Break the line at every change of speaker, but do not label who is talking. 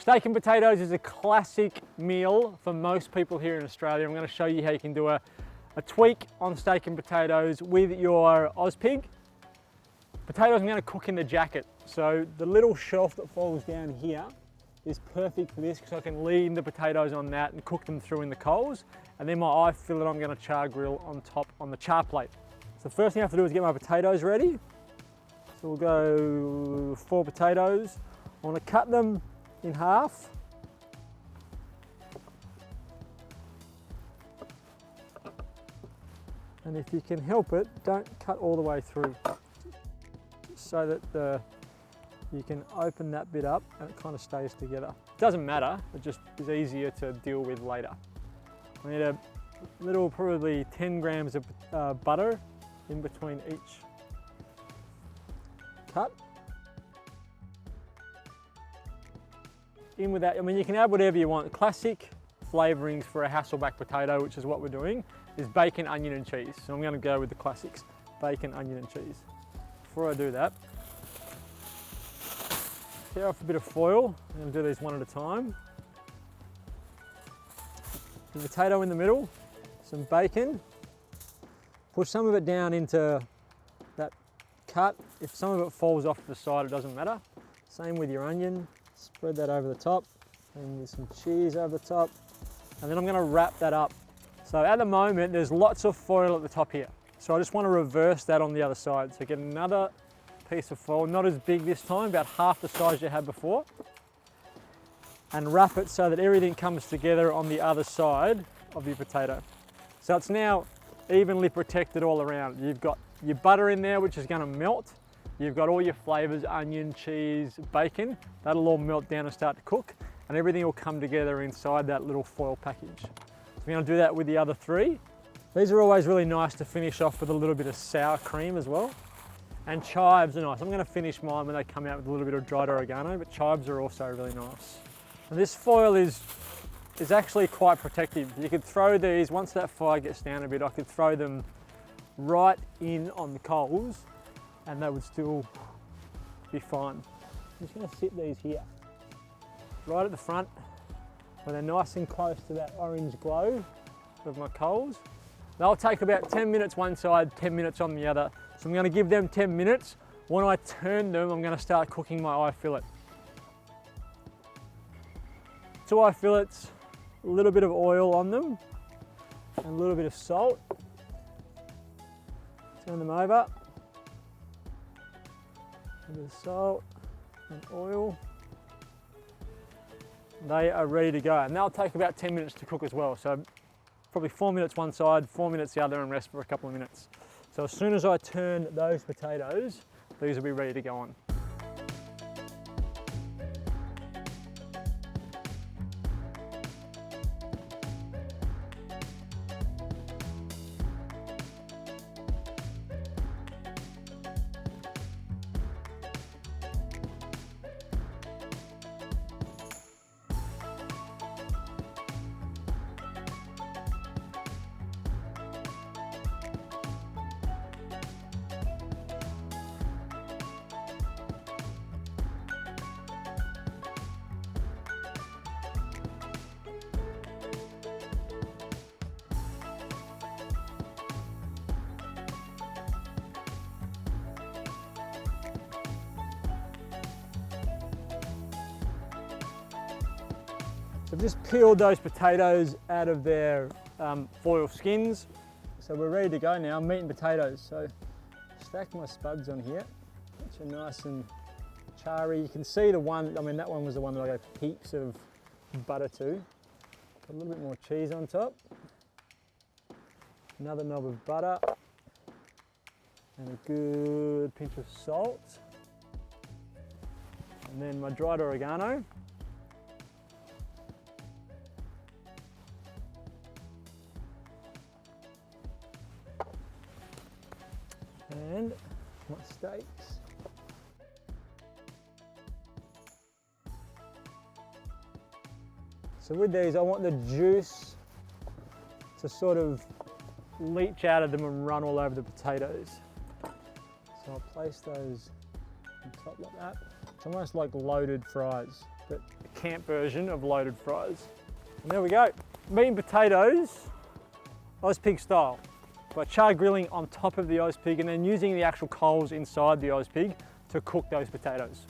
Steak and potatoes is a classic meal for most people here in Australia. I'm going to show you how you can do a tweak on steak and potatoes with your Ozpig. Potatoes I'm going to cook in the jacket. So the little shelf that falls down here is perfect for this because I can lean the potatoes on that and cook them through in the coals. And then my eye fillet I'm going to char grill on top on the char plate. So the first thing I have to do is get my potatoes ready. So we'll go 4 potatoes. I want to cut them in half. And if you can help it, don't cut all the way through so that you can open that bit up and it kind of stays together. It doesn't matter, it just is easier to deal with later. I need a little, probably 10 grams of butter in between each cut. In with that, I mean, you can add whatever you want. Classic flavorings for a Hasselback potato, which is what we're doing, is bacon, onion and cheese. So I'm going to go with the classics, bacon, onion and cheese. Before I do that, tear off a bit of foil. I'm going to do these one at a time. The potato in the middle, some bacon. Push some of it down into that cut. If some of it falls off to the side, it doesn't matter. Same with your onion. Spread that over the top, and with some cheese over the top. And then I'm going to wrap that up. So at the moment, there's lots of foil at the top here. So I just want to reverse that on the other side. So get another piece of foil, not as big this time, about half the size you had before. And wrap it so that everything comes together on the other side of your potato. So it's now evenly protected all around. You've got your butter in there, which is going to melt. You've got all your flavors, onion, cheese, bacon. That'll all melt down and start to cook, and everything will come together inside that little foil package. So we're going to do that with the other 3. These are always really nice to finish off with a little bit of sour cream as well. And chives are nice. I'm going to finish mine when they come out with a little bit of dried oregano, but chives are also really nice. And this foil is actually quite protective. You could throw these, once that fire gets down a bit, I could throw them right in on the coals and they would still be fine. I'm just going to sit these here, right at the front, where they're nice and close to that orange glow of my coals. They'll take about 10 minutes one side, 10 minutes on the other. So I'm going to give them 10 minutes. When I turn them, I'm going to start cooking my eye fillet. 2 eye fillets, a little bit of oil on them, and a little bit of salt. Turn them over. A bit of salt and oil. They are ready to go, and they'll take about 10 minutes to cook as well. So probably 4 minutes one side, 4 minutes the other, and rest for a couple of minutes. So as soon as I turn those potatoes, these will be ready to go on. So I've just peeled those potatoes out of their foil skins. So we're ready to go now, meat and potatoes. So stack my spuds on here, which are nice and charry. You can see the one, I mean that one was the one that I gave heaps of butter to. Put a little bit more cheese on top. Another knob of butter. And a good pinch of salt. And then my dried oregano. And my steaks. So with these, I want the juice to sort of leach out of them and run all over the potatoes. So I'll place those on top like that. It's almost like loaded fries. but a camp version of loaded fries. And there we go, meat and potatoes, Ozpig style, by char grilling on top of the Ozpig and then using the actual coals inside the Ozpig to cook those potatoes.